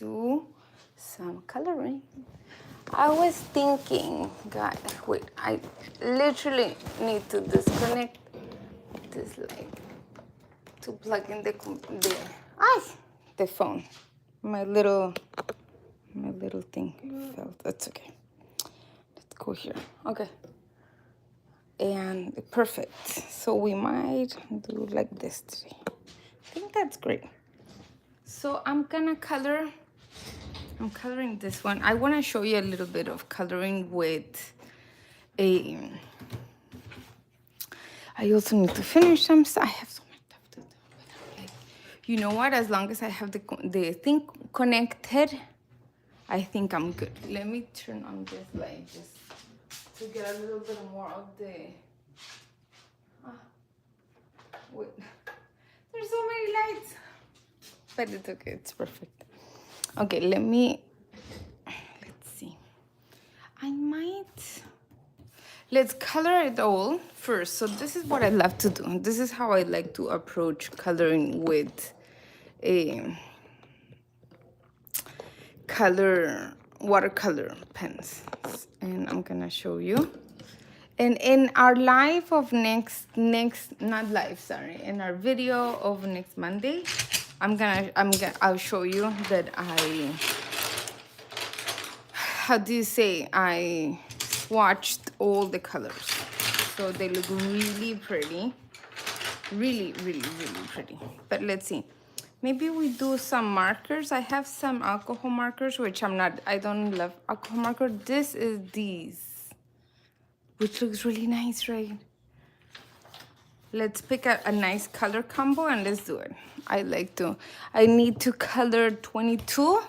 do some coloring. I was thinking, guys, wait, I literally need to disconnect this light to plug in the phone. My little thing fell. That's okay. Let's go here. Okay. And perfect. So we might do like this today. I think that's great. So I'm coloring this one. I want to show you a little bit of coloring with a. I also need to finish some stuff. I have so much stuff to do. You know what? As long as I have the thing connected, I think I'm good. Let me turn on this light just to get a little bit more of the. Wait, there's so many lights, but it's okay. It's perfect. Okay, let's see. Let's color it all first. So this is what I love to do. This is how I like to approach coloring with a watercolor pens. And I'm gonna show you. And in our live of in our video of next Monday, I'll show you that I swatched all the colors. So they look really pretty. Really, really, really pretty. But let's see. Maybe we do some markers. I have some alcohol markers, which I don't love alcohol markers. This is these, which looks really nice, right? Let's pick a nice color combo and let's do it. I need to color 22,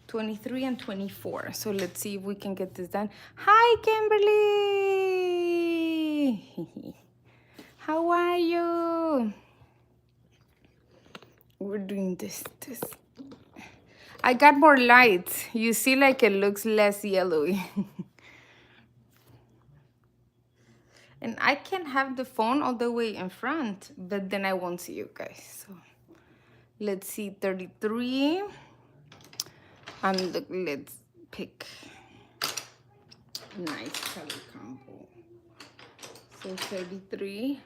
23, and 24. So let's see if we can get this done. Hi, Kimberly. How are you? We're doing this. I got more lights. You see, like it looks less yellowy. And I can have the phone all the way in front, but then I won't see you guys. So let's see, 33. And let's pick nice color combo. So 33.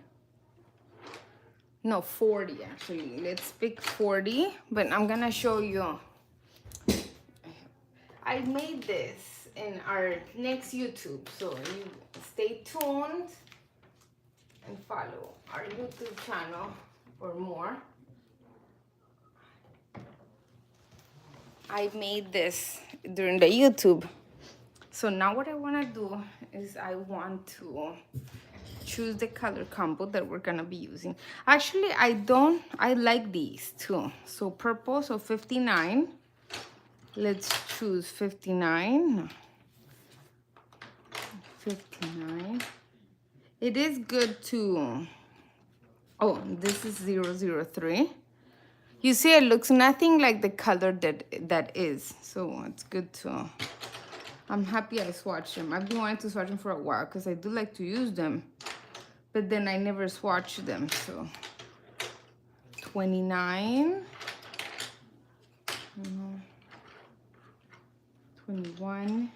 No, 40 actually. Let's pick 40, but I'm gonna show you. I made this in our next YouTube, so you stay tuned and follow our YouTube channel for more. I made this during the YouTube. So now what I want to do is I want to choose the color combo that we're gonna be using. Actually, I like these too. So purple, so 59. Let's choose 59. 59. It is good to, oh, this is 003. You see, it looks nothing like the color that is. So it's good to, I'm happy I swatched them. I've been wanting to swatch them for a while because I do like to use them. But then I never swatched them, so. 29. 21.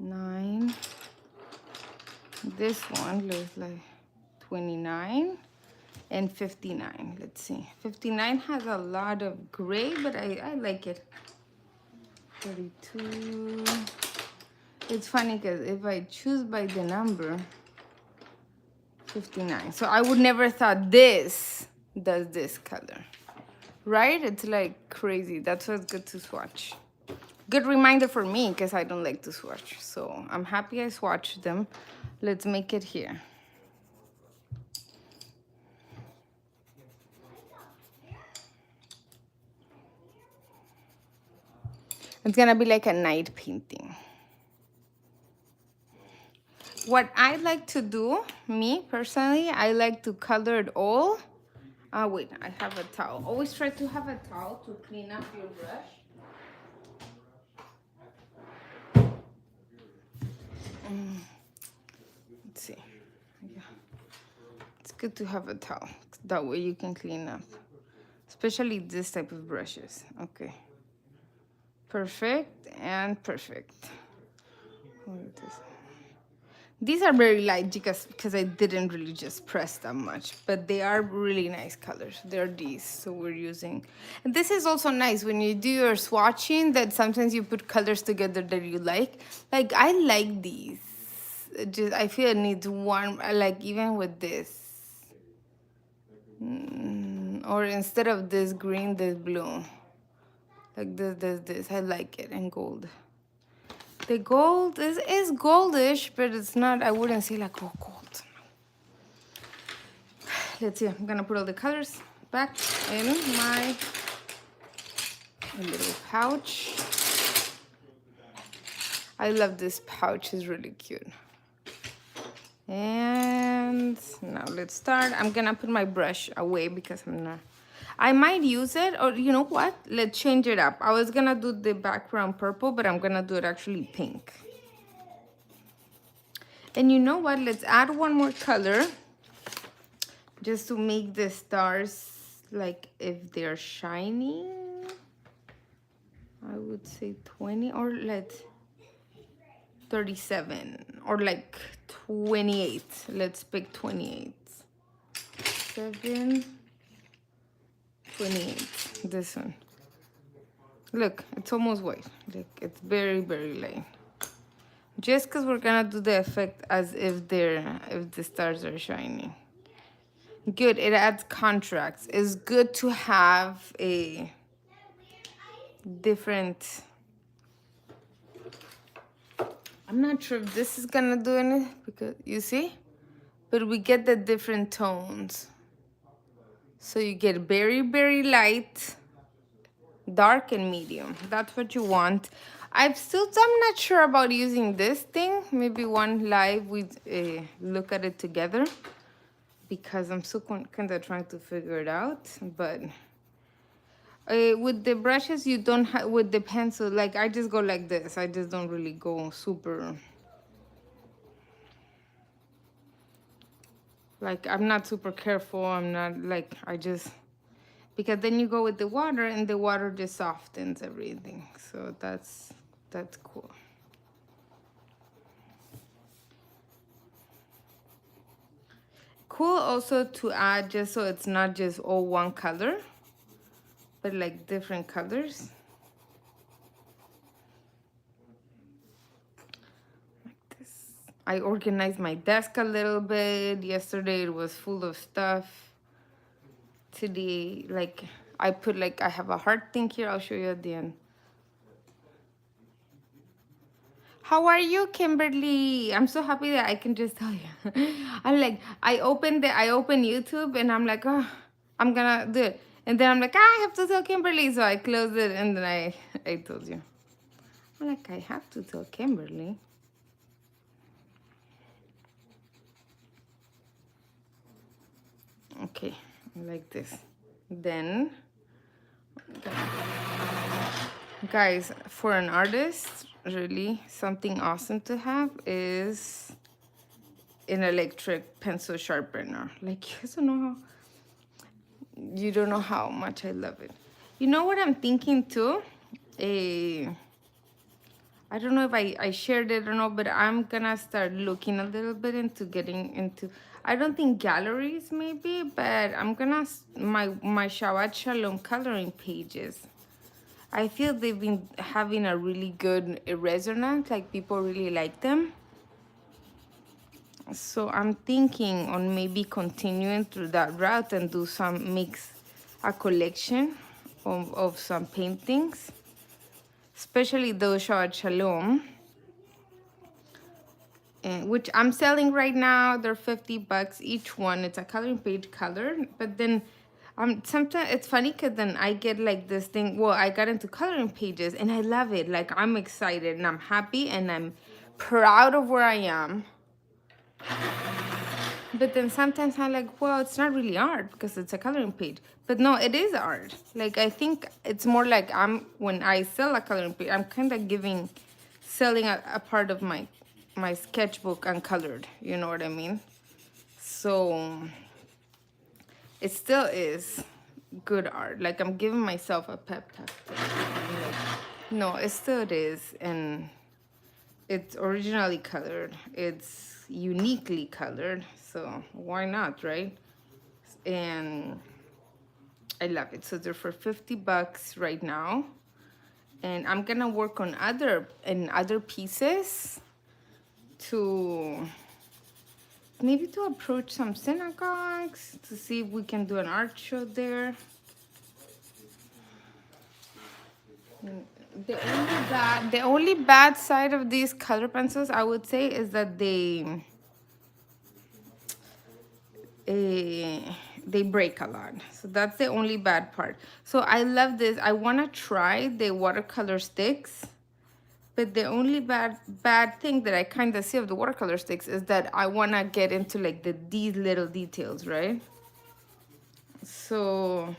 9. This one looks like 29. And 59, let's see. 59 has a lot of gray, but I like it. 32. It's funny because if I choose by the number, 59. So I would never thought this does this color, right? It's like crazy. That's why it's good to swatch. Good reminder for me because I don't like to swatch. So I'm happy I swatched them. Let's make it here. It's gonna be like a night painting. What I like to do, me personally, I like to color it all. Wait, I have a towel. Always try to have a towel to clean up your brush. Let's see. Yeah. It's good to have a towel. That way you can clean up. especially this type of brushes. Okay, perfect and perfect. These are very light because I didn't really just press that much, but they are really nice colors. They're these, so we're using. And this is also nice when you do your swatching, that sometimes you put colors together that you like. Like I like these. Just I feel it needs one. Like even with this, or instead of this green, this blue. Like this. I like it in gold. The gold is goldish, but it's not, I wouldn't say like, oh, gold. Let's see, I'm gonna put all the colors back in my little pouch. I love this pouch, it's really cute. And now let's start. I'm gonna put my brush away because I might use it, or you know what? Let's change it up. I was gonna do the background purple, but I'm gonna do it actually pink. And you know what? Let's add one more color just to make the stars like if they're shiny. I would say 20, or let's 37, or like 28. Let's pick 28. 7, 28. This one. Look, it's almost white. Like it's very, very light. Just because we're gonna do the effect as if the stars are shining. Good, it adds contrast. It's good to have a different. I'm not sure if this is gonna do anything because you see, but we get the different tones. So you get very, very light, dark, and medium. That's what you want. I'm not sure about using this thing. Maybe one live we look at it together, because I'm still kind of trying to figure it out. But with the brushes, you don't have, with the pencil, like I just go like this. I just don't really go super, like I'm not super careful. I'm not like, I just, because then you go with the water and the water just softens everything. So that's cool. Cool also to add, just so it's not just all one color, but like different colors. Like this. I organized my desk a little bit. Yesterday it was full of stuff. Today, like I put, like I have a heart thing here. I'll show you at the end. How are you, Kimberly? I'm so happy that I can just tell you. I'm like, I open YouTube and I'm like, oh, I'm gonna do it. And then I'm like, I have to tell Kimberly. So I closed it and then I told you. I'm like, I have to tell Kimberly. Okay, like this. Then, guys, for an artist, really something awesome to have is an electric pencil sharpener. Like, you don't know how much I love it. You know what I'm thinking too? I don't know if I shared it or not, but I'm gonna start looking a little bit into getting into, I don't think galleries maybe, but I'm gonna, my Shabbat Shalom coloring pages. I feel they've been having a really good resonance, like people really like them. So I'm thinking on maybe continuing through that route and do a collection of some paintings, especially those Shabbat Shalom, which I'm selling right now. They're $50 each one. It's a coloring page color, but then sometimes it's funny because then I get like this thing. Well, I got into coloring pages and I love it. Like I'm excited and I'm happy and I'm proud of where I am. But then sometimes I'm like, well, it's not really art because it's a coloring page. But no, it is art. Like, I think it's more like when I sell a coloring page, I'm kind of selling a part of my sketchbook uncolored. You know what I mean? So it still is good art. Like I'm giving myself a pep talk. No, it still is, and it's originally colored. It's uniquely colored, so why not, right? And I love it. So they're for $50 right now, and I'm gonna work on other pieces to maybe to approach some synagogues to see if we can do an art show there. The only bad side of these color pencils, I would say, is that they break a lot. So that's the only bad part. So I love this. I want to try the watercolor sticks, but the only bad thing that I kind of see of the watercolor sticks is that I want to get into like these little details, right? So,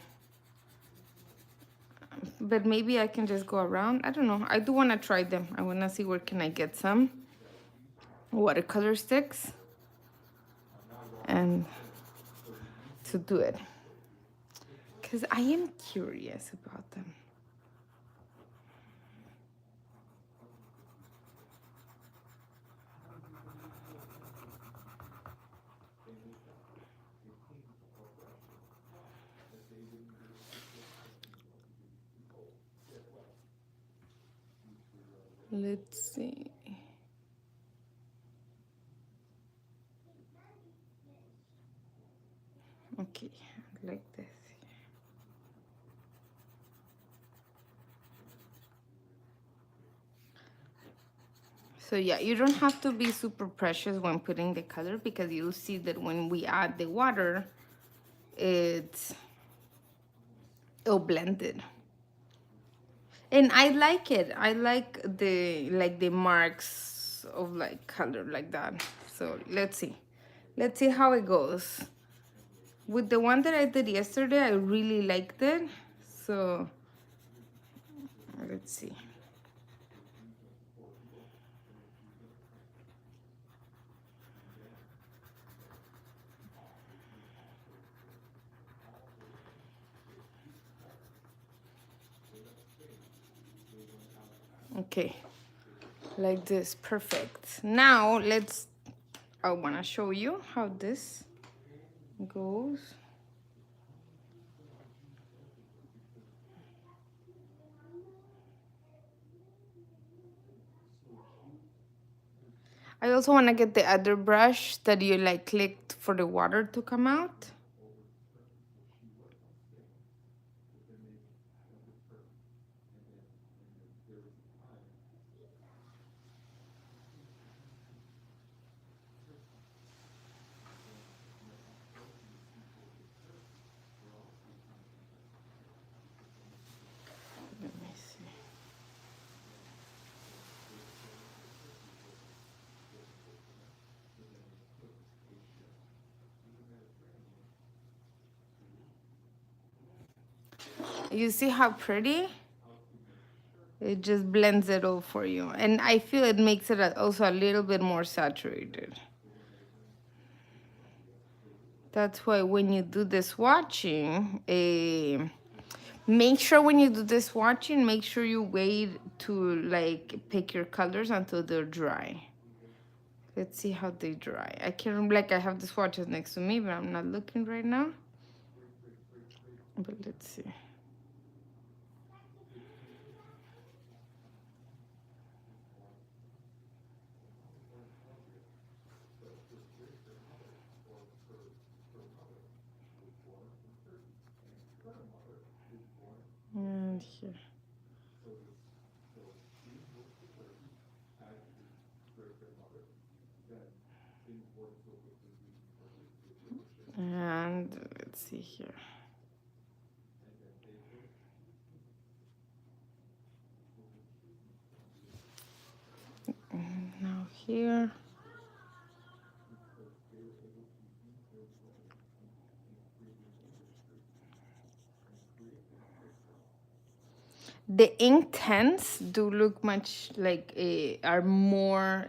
but maybe I can just go around. I don't know. I do want to try them. I want to see where can I get some watercolor sticks and to do it, because I am curious about them. Let's see. Okay, like this. So yeah, you don't have to be super precious when putting the color, because you'll see that when we add the water, it'll blend it. And I like it. I like the marks of like color like that. So let's see. Let's see how it goes. With the one that I did yesterday, I really liked it. So let's see. Okay, like this, perfect. Now I want to show you how this goes. I also want to get the other brush that you like clicked for the water to come out. Let me see. You see how pretty? It just blends it all for you. And I feel it makes it also a little bit more saturated. That's why when you do the swatching, make sure when you do the swatching, make sure you wait to like pick your colors until they're dry. Let's see how they dry. I can't remember, like I have the swatches next to me, but I'm not looking right now. But let's see. And here. And let's see here. And now here. The ink tints do look much like are more.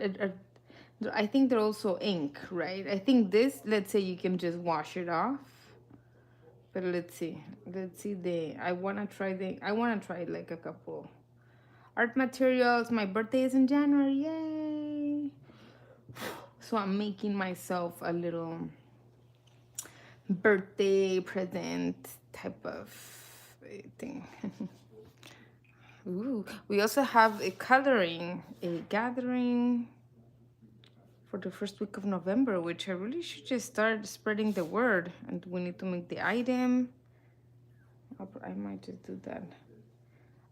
I think they're also ink, right? I think this, let's say you can just wash it off, But let's see I want to try like a couple art materials. My birthday is in January, yay. So I'm making myself a little birthday present type of thing. Ooh, we also have a gathering for the first week of November, which I really should just start spreading the word. And we need to make the item. I might just do that.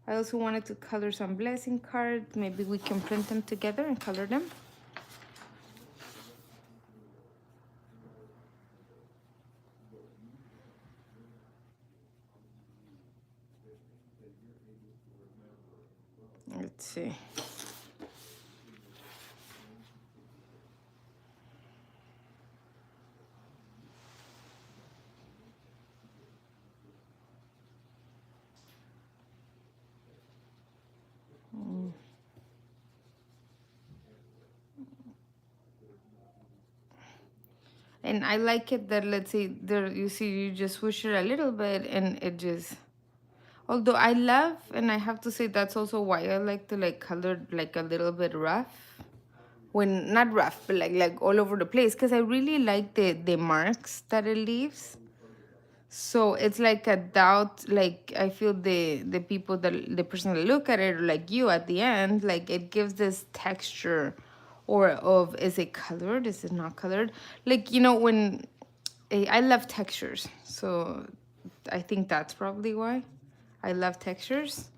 I also wanted to color some blessing cards. Maybe we can print them together and color them. Let's see. And I like it that, let's say, there you see, you just swoosh it a little bit and it just, although I love, and I have to say that's also why I like to like color like a little bit rough, when not rough but like all over the place, because I really like the marks that it leaves. So it's like a doubt, like I feel the people that the person that look at it, or like you at the end, like it gives this texture, or of, is it colored, is it not colored, like, you know, when I love textures, so I think that's probably why I love textures.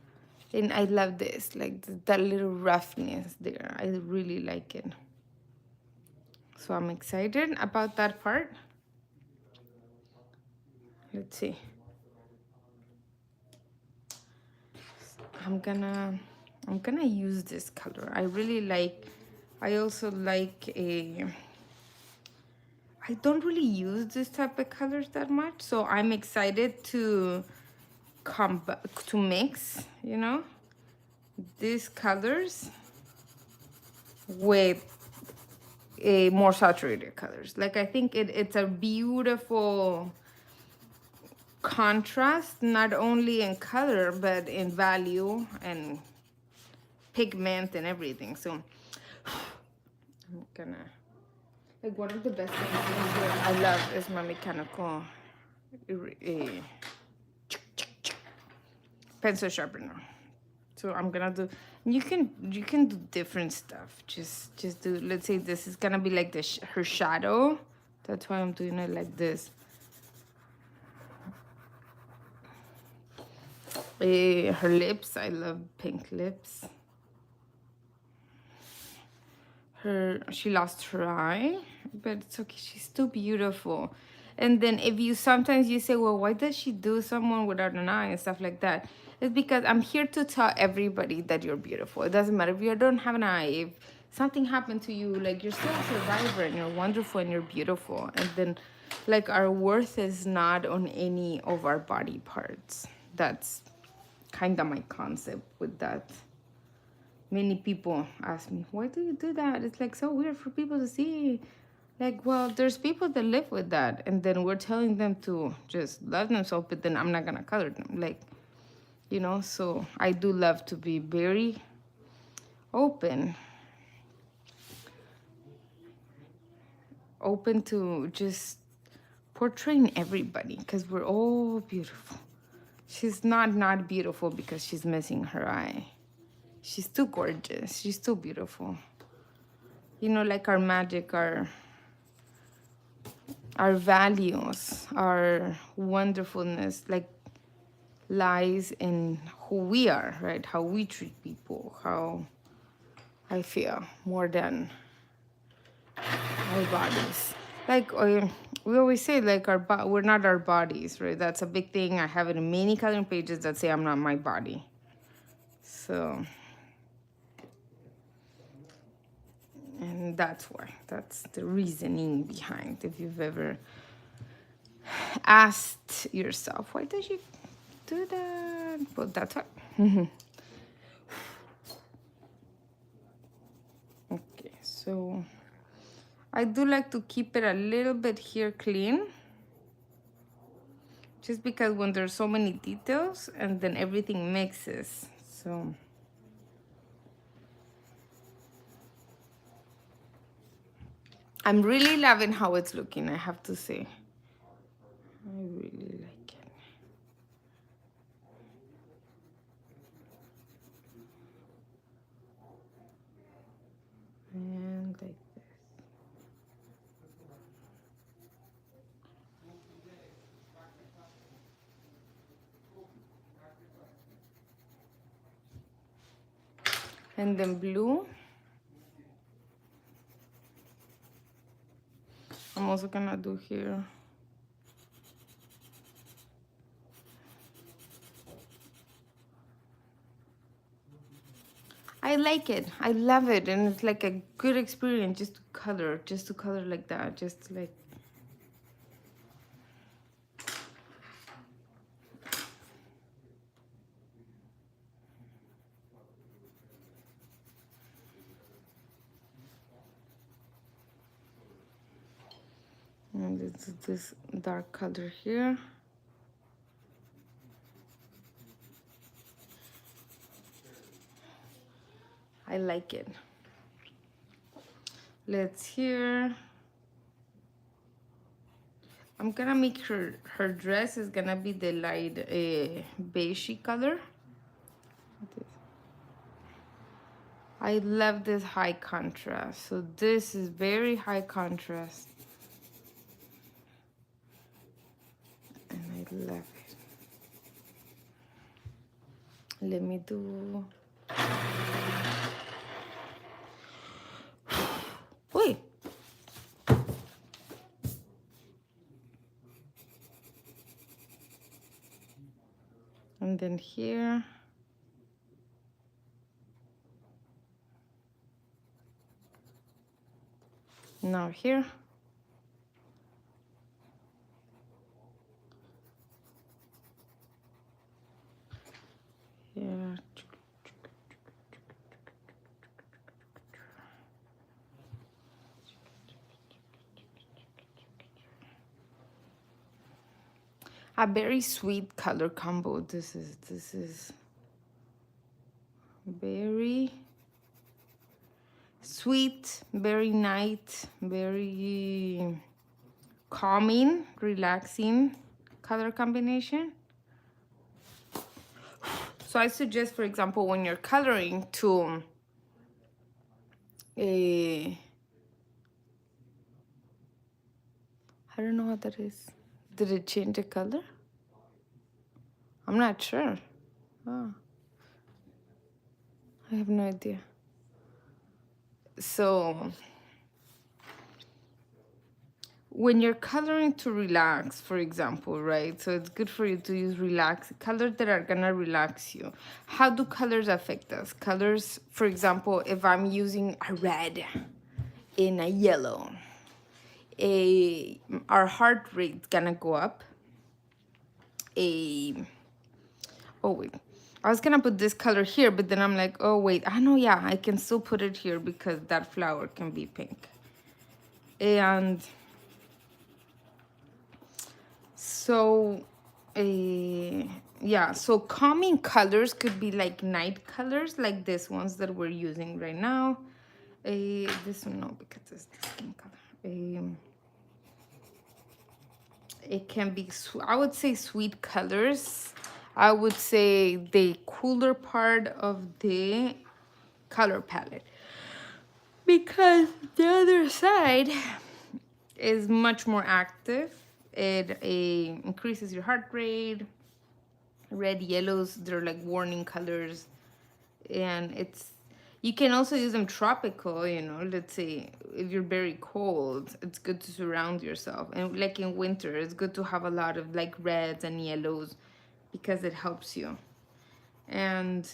And I love this, like that little roughness there, I really like it. So I'm excited about that part. Let's see. I'm gonna use this color. I really like, I also like I don't really use this type of colors that much, so I'm excited to to mix, you know, these colors with a more saturated colors. Like I think it's a beautiful contrast, not only in color but in value and pigment and everything. So I'm gonna, like, one of the best things I love is my mechanical pencil sharpener. So I'm gonna do, you can do different stuff. Just do, let's say this is gonna be like her shadow. That's why I'm doing it like this. Her lips, I love pink lips. She lost her eye, but it's okay, she's still beautiful. And then if you, sometimes you say, well, why does she do someone without an eye and stuff like that? It's because I'm here to tell everybody that you're beautiful. It doesn't matter if you don't have an eye, if something happened to you, like, you're still a survivor and you're wonderful and you're beautiful. And then, like, our worth is not on any of our body parts. That's kind of my concept with that. Many people ask me, why do you do that? It's like so weird for people to see. Like, well, there's people that live with that, and then we're telling them to just love themselves, but then I'm not gonna color them, like, you know. So I do love to be very open to just portraying everybody, because we're all beautiful. She's not beautiful because she's missing her eye. She's still gorgeous. She's still beautiful. You know, like our magic, our values, our wonderfulness, like, lies in who we are, right? How we treat people, how I feel, more than our bodies. Like, we always say, like, we're not our bodies, right? That's a big thing. I have it in many coloring pages that say I'm not my body. So, and that's why, that's the reasoning behind, if you've ever asked yourself, why does she do that? But that's why. Okay, so I do like to keep it a little bit here clean, just because when there's so many details and then everything mixes. So I'm really loving how it's looking, I have to say. I really like it. And like this. And then blue. I'm also gonna do here. I like it. I love it. And it's like a good experience just to color like that. Just like. And this dark color here. I like it. Let's here. I'm gonna make her dress is gonna be the light beigey color. I love this high contrast. So this is very high contrast. And I love it. Let me do. Wait. And then here. Now here. Yeah. A very sweet color combo. This is very sweet, very nice, very calming, relaxing color combination. So I suggest, for example, when you're coloring to I don't know what that is. Did it change the color? I'm not sure. Oh. I have no idea. So when you're coloring to relax, for example, right? So it's good for you to use colors that are gonna relax you. How do colors affect us? Colors, for example, if I'm using a red in a yellow, our heart rate's gonna go up. Oh wait, I was gonna put this color here, but then I'm like, oh wait, I know, yeah, I can still put it here because that flower can be pink. And so yeah, so calming colors could be like night colors, like these ones that we're using right now. This one, no, because it's the skin color. It can be, I would say, sweet colors. I would say the cooler part of the color palette, because the other side is much more active. It increases your heart rate. Red, yellows, they're like warning colors. And you can also use them tropical, you know. Let's say if you're very cold, it's good to surround yourself. And like in winter, it's good to have a lot of like reds and yellows because it helps you. And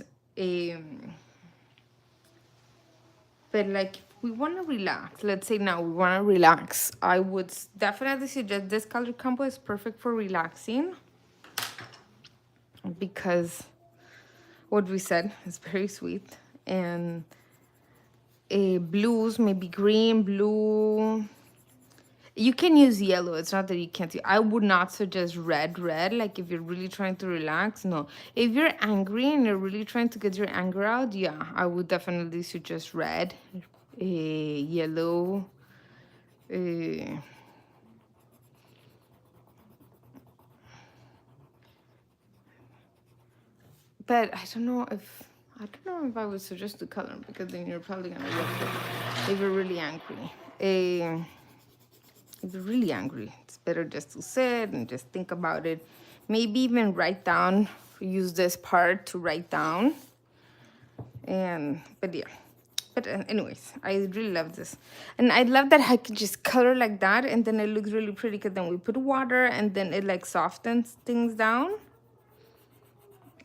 but like we want to relax. Let's say now we want to relax. I would definitely suggest this color combo is perfect for relaxing, because what we said is very sweet. And blues, maybe green, blue. You can use yellow. It's not that you can't. I would not suggest red, like if you're really trying to relax. No. If you're angry and you're really trying to get your anger out, yeah, I would definitely suggest red, yellow, uh, but I don't know if I would suggest the color, because then you're probably gonna look it if you're really angry. If you're really angry, it's better just to sit and just think about it. Maybe even write down, use this part to write down. But yeah. But anyways, I really love this. And I love that I could just color like that, and then it looks really pretty, because then we put water and then it like softens things down.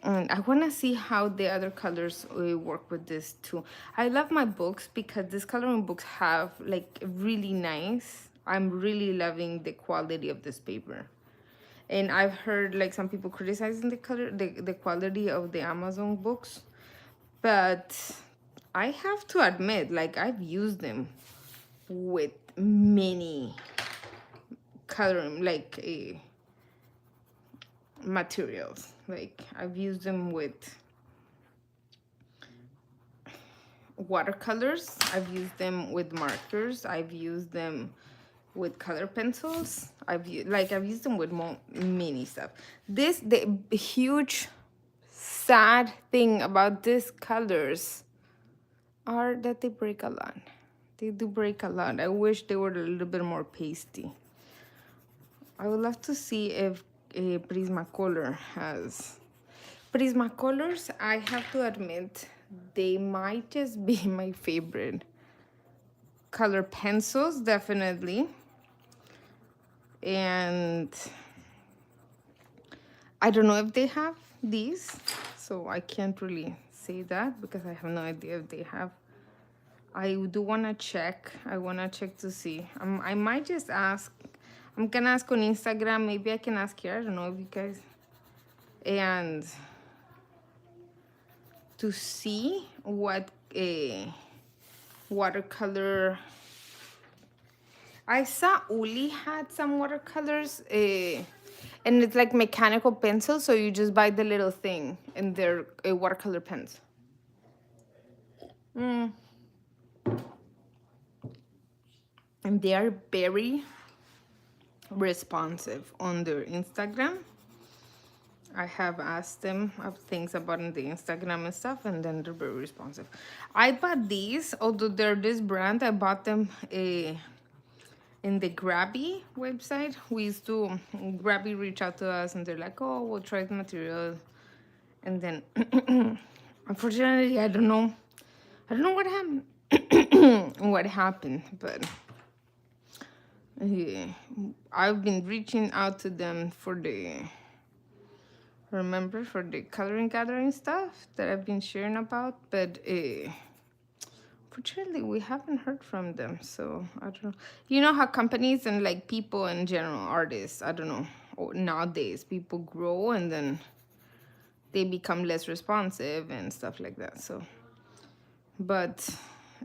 And I want to see how the other colors work with this too. I love my books because these coloring books have like really nice. I'm really loving the quality of this paper. And I've heard like some people criticizing the quality of the Amazon books. But I have to admit, like, I've used them with many coloring, like, materials. Like, I've used them with watercolors. I've used them with markers. I've used them with color pencils. I've used them with many stuff. The huge sad thing about these colors are that they break a lot. They do break a lot. I wish they were a little bit more pasty. I would love to see if Prismacolor has. Prismacolors, I have to admit, they might just be my favorite. Color pencils, definitely. And I don't know if they have these, so I can't really say that because I have no idea if they have. I do want to check. I want to check to see. I might just ask. I'm going to ask on Instagram. Maybe I can ask here. I don't know if you guys. And to see what a watercolor. I saw Uli had some watercolors. And it's like mechanical pencils. So you just buy the little thing. And they're watercolor pens. And they are very responsive on their Instagram. I have asked them of things about the Instagram and stuff, and then they're very responsive. I bought these, although they're this brand, I bought them in the Grabby website. We used to, Grabby reach out to us and they're like, oh, we'll try the material. And then, unfortunately, I don't know what happened, but I've been reaching out to them for the coloring gathering stuff that I've been sharing about, but fortunately we haven't heard from them. So I don't know. You know how companies and like people in general, artists, I don't know, nowadays people grow and then they become less responsive and stuff like that. So, but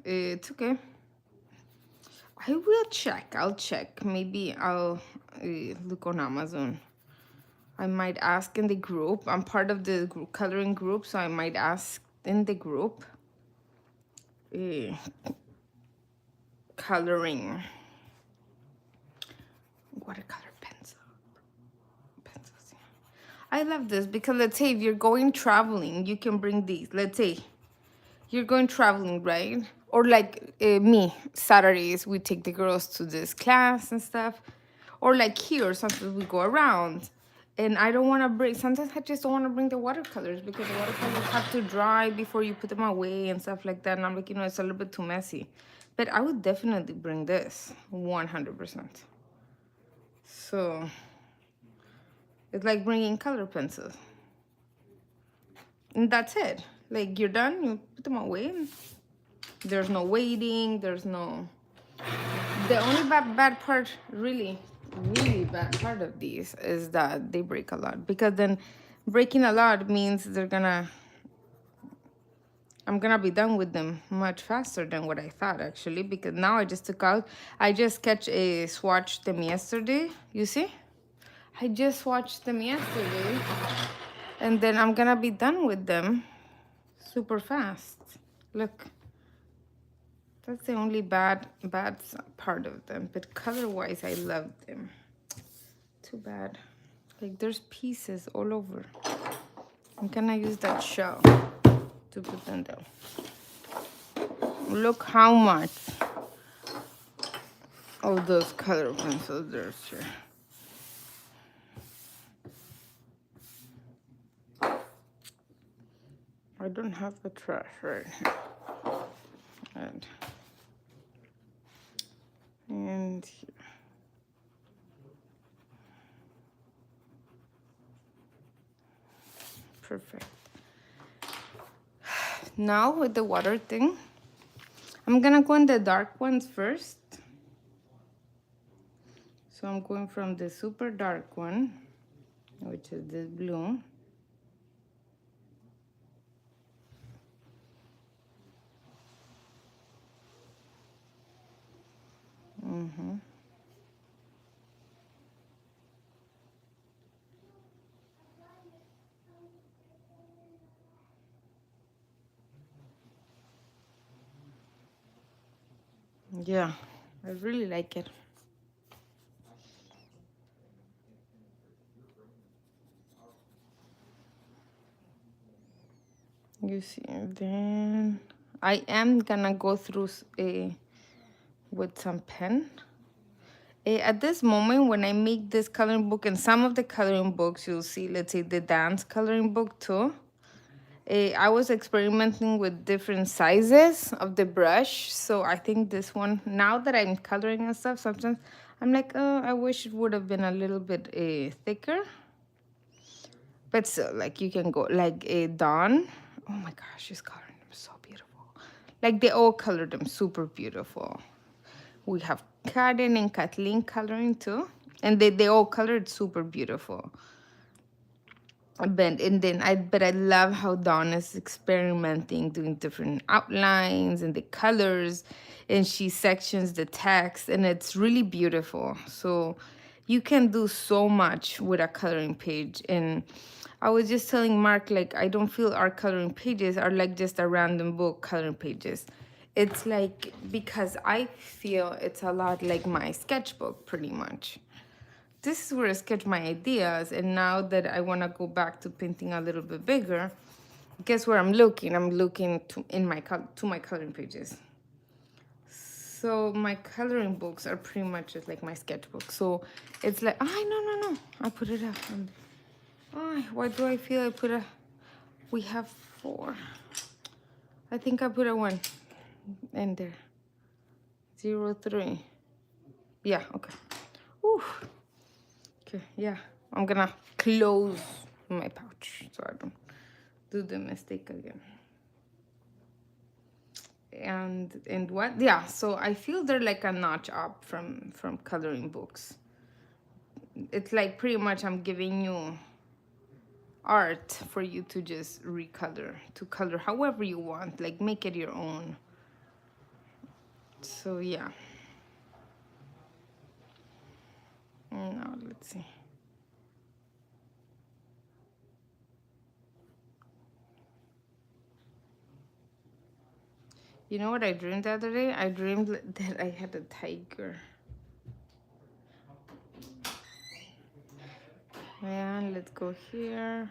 it's okay. I will check. I'll check. Maybe I'll look on Amazon. I might ask in the group. I'm part of the coloring group, so I might ask in the group. Coloring. Watercolor pencils. Yeah. I love this because let's say if you're going traveling, you can bring these. Let's say you're going traveling, right? Or like me, Saturdays, we take the girls to this class and stuff. Or like here, sometimes we go around. And I don't want to bring, sometimes I just don't want to bring the watercolors because the watercolors have to dry before you put them away and stuff like that. And I'm like, it's a little bit too messy. But I would definitely bring this, 100%. So, it's like bringing color pencils. And that's it. Like, you're done, you put them away. And there's no waiting, there's no... The only bad part, really bad part of these is that they break a lot, because then breaking a lot means they're gonna I'm gonna be done with them much faster than what I thought, actually, because now I just took out, I just swatched them yesterday, you see? I just swatched them yesterday, and then I'm gonna be done with them super fast. Look, that's the only bad part of them, but color-wise, I love them. Too bad. Like, there's pieces all over. I'm gonna use that shell to put them down. Look how much of those color pencils there's here. I don't have the trash right here. And here. Perfect. Now with the water thing, I'm gonna go in the dark ones first. So I'm going from the super dark one, which is this blue. Yeah, I really like it. You see, then I am gonna go through with some pen. At this moment, when I make this coloring book, and some of the coloring books, you'll see, let's say the dance coloring book too, I was experimenting with different sizes of the brush. So I think this one, now that I'm coloring and stuff, sometimes I'm like, oh, I wish it would have been a little bit thicker. But still, like, you can go, like Dawn. Oh my gosh, she's coloring them so beautiful. Like, they all colored them super beautiful. We have Karen and Kathleen coloring too. And they all colored super beautiful. But I love how Dawn is experimenting, doing different outlines and the colors, and she sections the text, and it's really beautiful. So you can do so much with a coloring page. And I was just telling Mark, like, I don't feel our coloring pages are like just a random book coloring pages. It's like, because I feel it's a lot like my sketchbook, pretty much. This is where I sketch my ideas, and now that I want to go back to painting a little bit bigger, guess where I'm looking? I'm looking to my coloring pages. So my coloring books are pretty much just like my sketchbook. So it's like, no, I put it up. Why do I feel I put a? We have 4. I think I put a 1 in there. 03. Yeah, okay. Ooh. Okay, yeah. I'm gonna close my pouch so I don't do the mistake again. And what? Yeah, so I feel they're like a notch up from coloring books. It's like pretty much I'm giving you art for you to just recolor, to color however you want, like make it your own. So yeah. Now let's see. You know what I dreamed the other day? I dreamed that I had a tiger. And let's go here.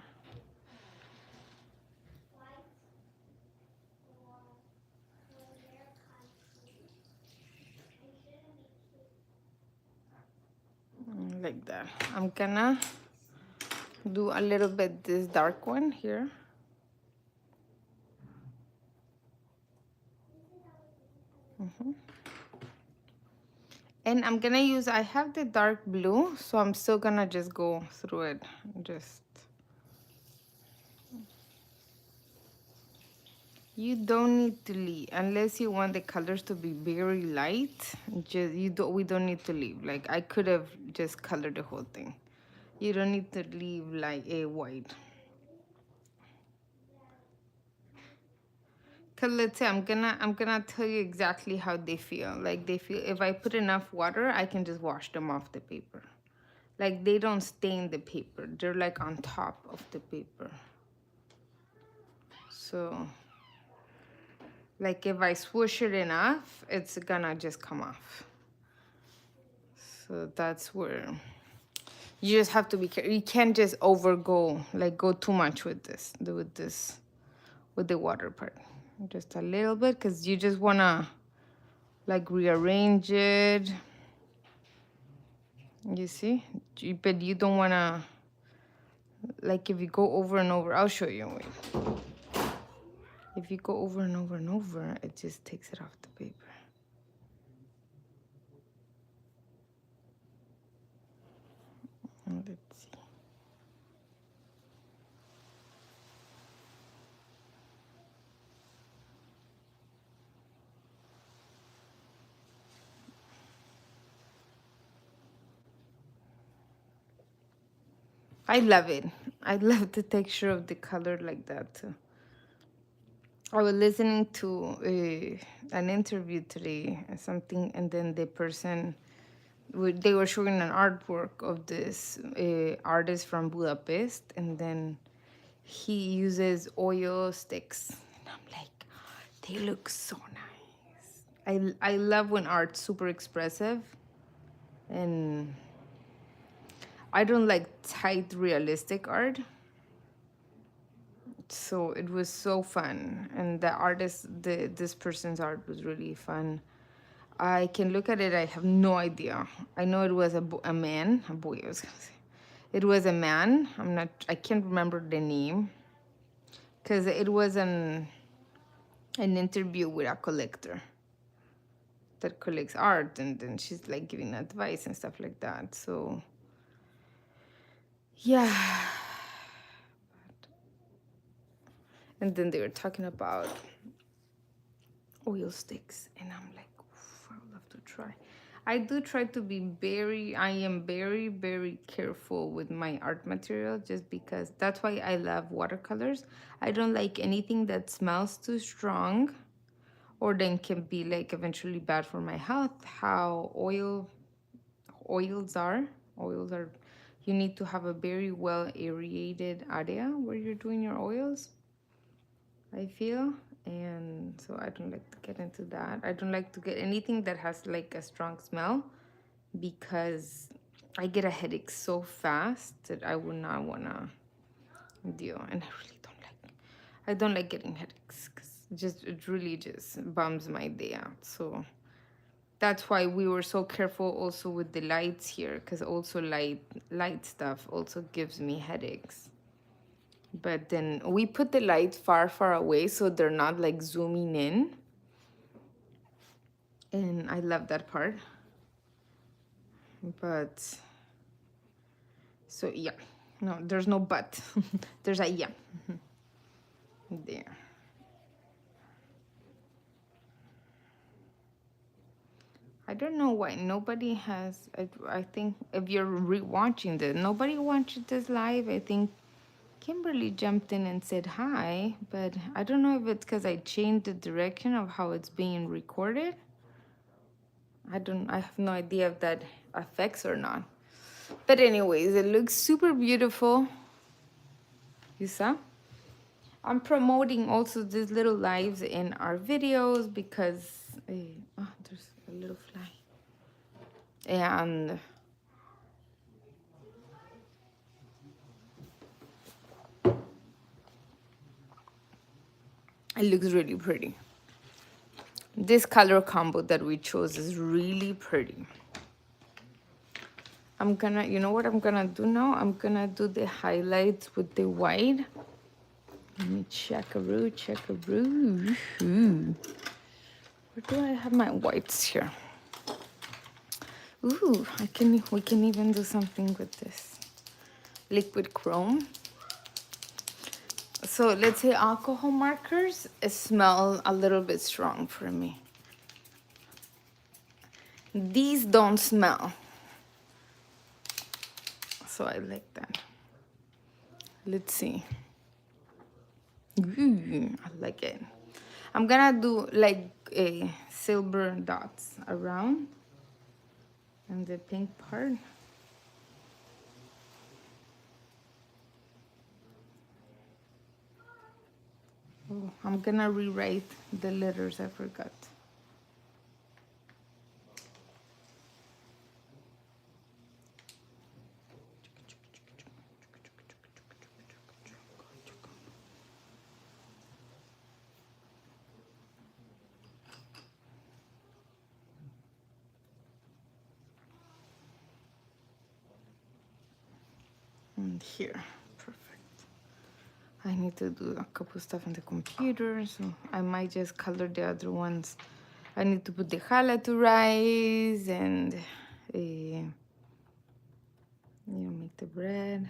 Like that. I'm gonna do a little bit this dark one here. And I'm gonna use, I have the dark blue, so I'm still gonna just go through it. You don't need to leave unless you want the colors to be very light. We don't need to leave. Like, I could have just colored the whole thing. You don't need to leave like a white. Cause let's say I'm gonna tell you exactly how they feel. Like they feel if I put enough water, I can just wash them off the paper. Like they don't stain the paper. They're like on top of the paper. So like if I swoosh it enough, it's gonna just come off. So that's where you just have to be careful. You can't just overgo, like go too much with this, with the water part. Just a little bit, because you just wanna like rearrange it. You see? But you don't wanna, like if you go over and over, I'll show you, wait. If you go over and over and over, it just takes it off the paper. Let's see. I love it. I love the texture of the color like that too. I was listening to an interview today or something, and then the person, they were showing an artwork of this artist from Budapest, and then he uses oil sticks. And I'm like, they look so nice. I love when art's super expressive, and I don't like tight realistic art. So it was so fun, and the artist, this person's art was really fun. I can look at it. I have no idea. I know it was a man, a boy. I was gonna say, it was a man. I can't remember the name, because it was an interview with a collector that collects art, and then she's like giving advice and stuff like that. So yeah. And then they were talking about oil sticks, and I'm like, I would love to try. I do try to be I am very, very careful with my art material, just because that's why I love watercolors. I don't like anything that smells too strong, or then can be like eventually bad for my health. How oils are, you need to have a very well aerated area where you're doing your oils, I feel. And so I don't like to get into that. I don't like to get anything that has like a strong smell, because I get a headache so fast that I would not want to deal. And I don't like getting headaches, because it really just bums my day out. So that's why we were so careful also with the lights here, because also light stuff also gives me headaches. But then we put the lights far, far away, so they're not like zooming in. And I love that part. But, so yeah. No, there's no but. There's a yeah. There. I don't know why nobody has, I think if you're rewatching this, nobody watched this live. I think Kimberly jumped in and said hi, but I don't know if it's because I changed the direction of how it's being recorded. I have no idea if that affects or not. But anyways, it looks super beautiful. You saw? I'm promoting also these little lives in our videos, because, oh, there's a little fly. And it looks really pretty. This color combo that we chose is really pretty. I'm gonna, you know what I'm gonna do now? I'm gonna do the highlights with the white. Let me check-a-roo. Where do I have my whites here? Ooh, we can even do something with this. Liquid chrome. So let's say alcohol markers smell a little bit strong for me. These don't smell. So I like that. Let's see. Ooh, I like it. I'm gonna do like a silver dots around and the pink part. Oh, I'm gonna rewrite the letters I forgot. And here, perfect. I need to do a couple stuff on the computer, so I might just color the other ones. I need to put the challah to rise and make the bread.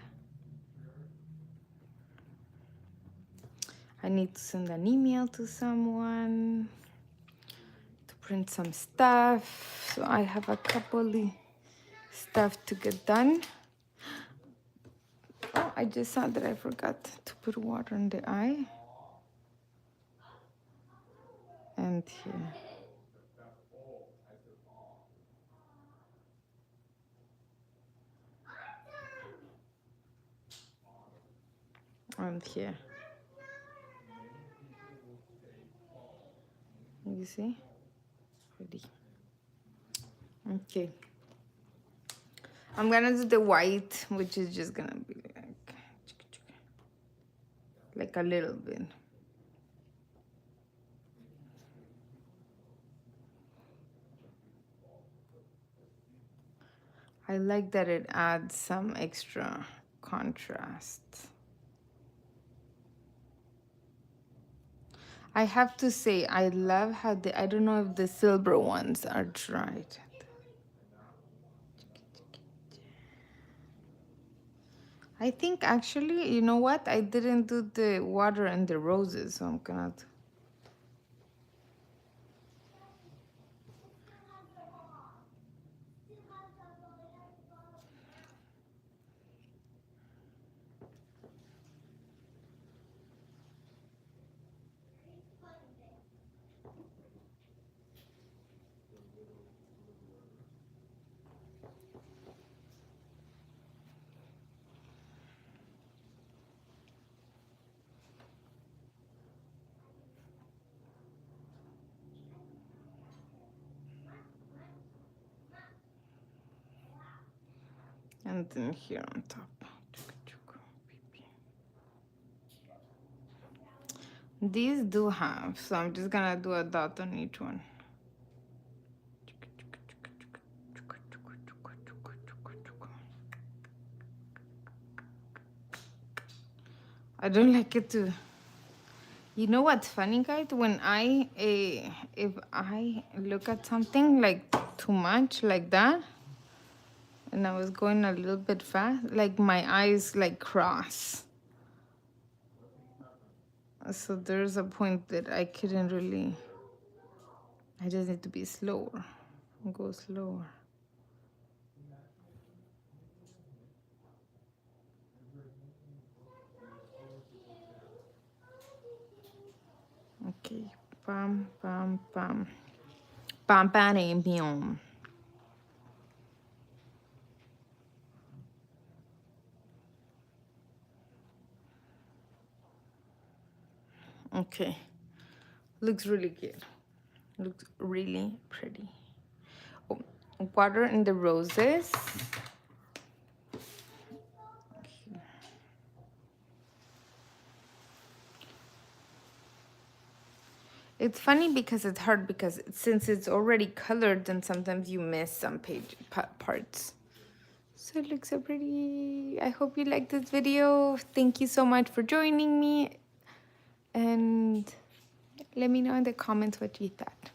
I need to send an email to someone to print some stuff. So I have a couple of stuff to get done. Oh, I just saw that I forgot to put water in the eye. And here. And here. You see? Ready. Okay. I'm gonna do the white, which is just gonna be like a little bit. I like that it adds some extra contrast. I have to say, I love how I don't know if the silver ones are dried. I think actually, you know what? I didn't do the water and the roses, so I'm gonna. And then here on top. These do have, so I'm just gonna do a dot on each one. I don't like it to. You know what's funny, guys? When if I look at something like too much like that, and I was going a little bit fast, like my eyes like cross. So there's a point that I couldn't really. I just need to be slower, go slower. Okay, pam, pam, pam. Pam, pam, pam, pam. Okay, looks really good. Looks really pretty. Oh, water in the roses. It's funny because it's hard because since it's already colored, then sometimes you miss some parts. So it looks so pretty. I hope you liked this video. Thank you so much for joining me. And let me know in the comments what you thought.